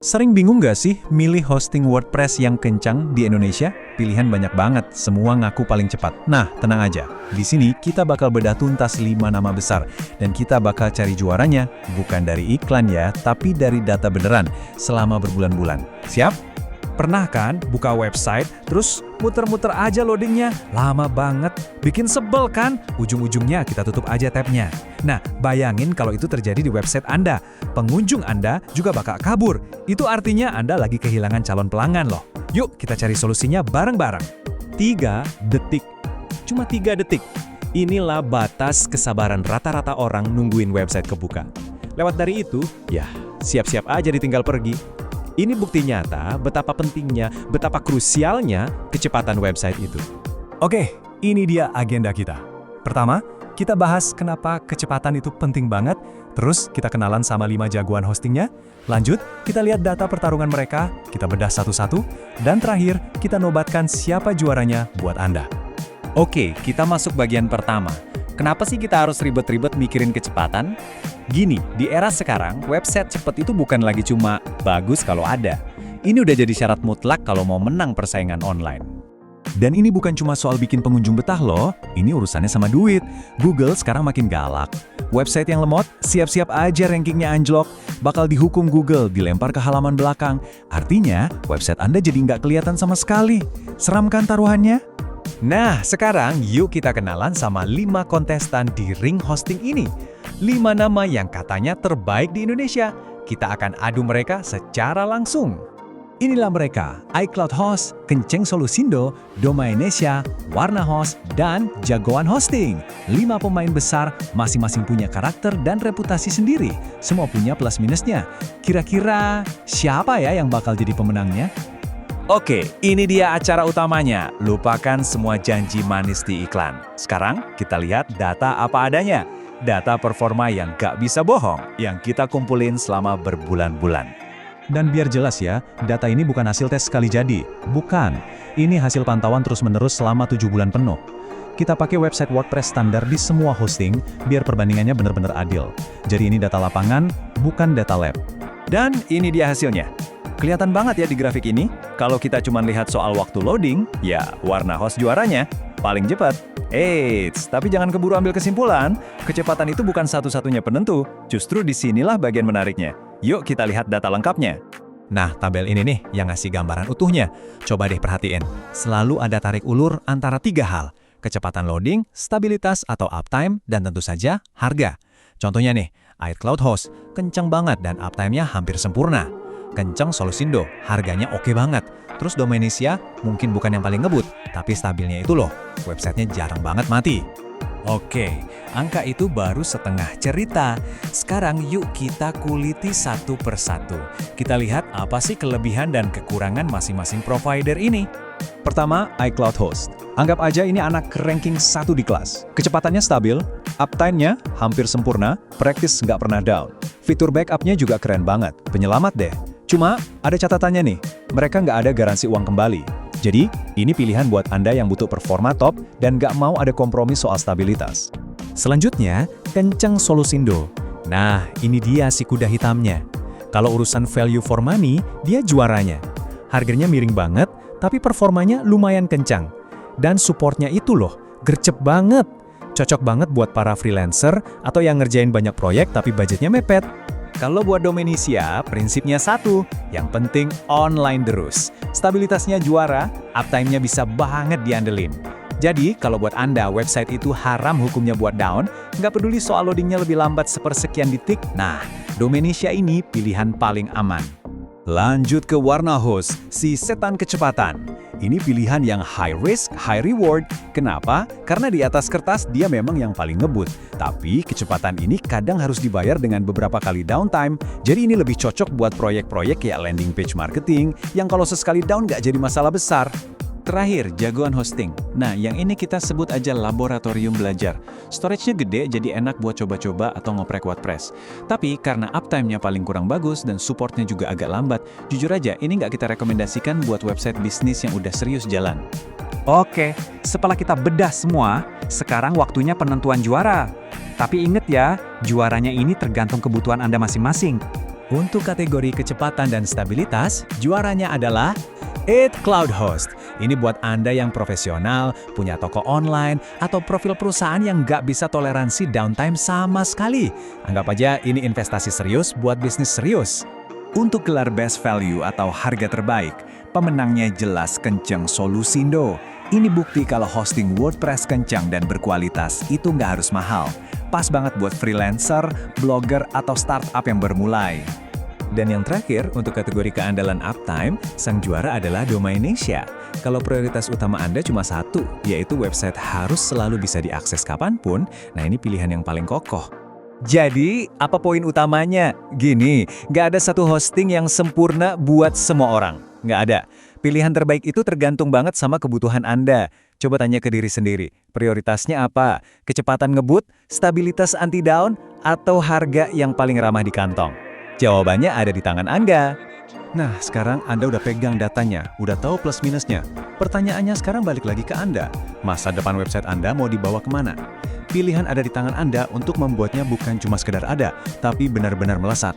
Sering bingung nggak sih milih hosting WordPress yang kencang di Indonesia? Pilihan banyak banget, semua ngaku paling cepat. Nah, tenang aja. Di sini kita bakal bedah tuntas 5 nama besar. Dan kita bakal cari juaranya, bukan dari iklan ya, tapi dari data beneran, selama berbulan-bulan. Siap? Pernah kan buka website, terus muter-muter aja loadingnya, lama banget, bikin sebel kan? Ujung-ujungnya kita tutup aja tabnya. Nah, bayangin kalau itu terjadi di website Anda. Pengunjung Anda juga bakal kabur. Itu artinya Anda lagi kehilangan calon pelanggan loh. Yuk kita cari solusinya bareng-bareng. 3 detik. Cuma 3 detik. Inilah batas kesabaran rata-rata orang nungguin website kebuka. Lewat dari itu, ya siap-siap aja ditinggal pergi. Ini bukti nyata betapa pentingnya, betapa krusialnya kecepatan website itu. Oke, ini dia agenda kita. Pertama, kita bahas kenapa kecepatan itu penting banget. Terus, kita kenalan sama 5 jagoan hostingnya. Lanjut, kita lihat data pertarungan mereka, kita bedah satu-satu. Dan terakhir, kita nobatkan siapa juaranya buat Anda. Oke, kita masuk bagian pertama. Kenapa sih kita harus ribet-ribet mikirin kecepatan? Gini, di era sekarang, website cepet itu bukan lagi cuma bagus kalau ada. Ini udah jadi syarat mutlak kalau mau menang persaingan online. Dan ini bukan cuma soal bikin pengunjung betah loh, ini urusannya sama duit. Google sekarang makin galak. Website yang lemot, siap-siap aja rankingnya anjlok, bakal dihukum Google, dilempar ke halaman belakang. Artinya, website Anda jadi nggak kelihatan sama sekali. Seram kan taruhannya? Nah, sekarang yuk kita kenalan sama 5 kontestan di ring hosting ini. 5 nama yang katanya terbaik di Indonesia. Kita akan adu mereka secara langsung. Inilah mereka, iCloud Host, Kenceng Solusindo, Domainesia, Warna Host, dan Jagoan Hosting. 5 pemain besar, masing-masing punya karakter dan reputasi sendiri. Semua punya plus minusnya. Kira-kira siapa ya yang bakal jadi pemenangnya? Oke, ini dia acara utamanya. Lupakan semua janji manis di iklan. Sekarang kita lihat data apa adanya. Data performa yang gak bisa bohong, yang kita kumpulin selama berbulan-bulan. Dan biar jelas ya, data ini bukan hasil tes sekali jadi. Bukan. Ini hasil pantauan terus-menerus selama 7 bulan penuh. Kita pakai website WordPress standar di semua hosting, biar perbandingannya benar-benar adil. Jadi ini data lapangan, bukan data lab. Dan ini dia hasilnya. Kelihatan banget ya di grafik ini, kalau kita cuma lihat soal waktu loading, ya Warna Host juaranya, paling cepat. Eits, tapi jangan keburu ambil kesimpulan, kecepatan itu bukan satu-satunya penentu, justru disinilah bagian menariknya. Yuk kita lihat data lengkapnya. Nah, tabel ini nih yang ngasih gambaran utuhnya. Coba deh perhatiin, selalu ada tarik ulur antara 3 hal. Kecepatan loading, stabilitas atau uptime, dan tentu saja harga. Contohnya nih, iCloud Host, kencang banget dan uptime-nya hampir sempurna. Kenceng Solusindo, harganya oke banget. Terus Domainesia mungkin bukan yang paling ngebut, tapi stabilnya itu loh, websitenya jarang banget mati. Oke, angka itu baru setengah cerita. Sekarang yuk kita kuliti satu persatu. Kita lihat apa sih kelebihan dan kekurangan masing-masing provider ini. Pertama, iCloud Host. Anggap aja ini anak ranking 1 di kelas. Kecepatannya stabil, uptime-nya hampir sempurna, practice nggak pernah down. Fitur backup-nya juga keren banget, penyelamat deh. Cuma, ada catatannya nih, mereka nggak ada garansi uang kembali. Jadi, ini pilihan buat Anda yang butuh performa top dan nggak mau ada kompromi soal stabilitas. Selanjutnya, Kenceng Solusindo. Nah, ini dia si kuda hitamnya. Kalau urusan value for money, dia juaranya. Harganya miring banget, tapi performanya lumayan kencang. Dan supportnya itu loh, gercep banget. Cocok banget buat para freelancer atau yang ngerjain banyak proyek tapi budgetnya mepet. Kalau buat Domainesia, prinsipnya satu, yang penting online terus. Stabilitasnya juara, uptime-nya bisa banget diandelin. Jadi, kalau buat Anda website itu haram hukumnya buat down, nggak peduli soal loadingnya lebih lambat sepersekian detik, nah, Domainesia ini pilihan paling aman. Lanjut ke Warna Host, si setan kecepatan. Ini pilihan yang high risk, high reward. Kenapa? Karena di atas kertas dia memang yang paling ngebut. Tapi kecepatan ini kadang harus dibayar dengan beberapa kali downtime. Jadi ini lebih cocok buat proyek-proyek kayak landing page marketing yang kalau sesekali down nggak jadi masalah besar. Terakhir, jagoan hosting. Nah, yang ini kita sebut aja laboratorium belajar. Storage-nya gede, jadi enak buat coba-coba atau ngoprek WordPress. Tapi karena uptime-nya paling kurang bagus dan support-nya juga agak lambat, jujur aja ini nggak kita rekomendasikan buat website bisnis yang udah serius jalan. Oke, setelah kita bedah semua, sekarang waktunya penentuan juara. Tapi inget ya, juaranya ini tergantung kebutuhan Anda masing-masing. Untuk kategori kecepatan dan stabilitas, juaranya adalah 8 Cloud Host. Ini buat Anda yang profesional, punya toko online, atau profil perusahaan yang nggak bisa toleransi downtime sama sekali. Anggap aja ini investasi serius buat bisnis serius. Untuk gelar Best Value atau harga terbaik, pemenangnya jelas Kenceng Solusindo. Ini bukti kalau hosting WordPress kencang dan berkualitas itu nggak harus mahal. Pas banget buat freelancer, blogger, atau startup yang bermulai. Dan yang terakhir, untuk kategori keandalan uptime, sang juara adalah Domaination. Kalau prioritas utama Anda cuma satu, yaitu website harus selalu bisa diakses kapanpun, nah ini pilihan yang paling kokoh. Jadi, apa poin utamanya? Gini, nggak ada satu hosting yang sempurna buat semua orang. Nggak ada. Pilihan terbaik itu tergantung banget sama kebutuhan Anda. Coba tanya ke diri sendiri, prioritasnya apa? Kecepatan ngebut, stabilitas anti-down, atau harga yang paling ramah di kantong? Jawabannya ada di tangan Anda. Nah, sekarang Anda udah pegang datanya, udah tahu plus minusnya. Pertanyaannya sekarang balik lagi ke Anda. Masa depan website Anda mau dibawa kemana? Pilihan ada di tangan Anda untuk membuatnya bukan cuma sekedar ada, tapi benar-benar melesat.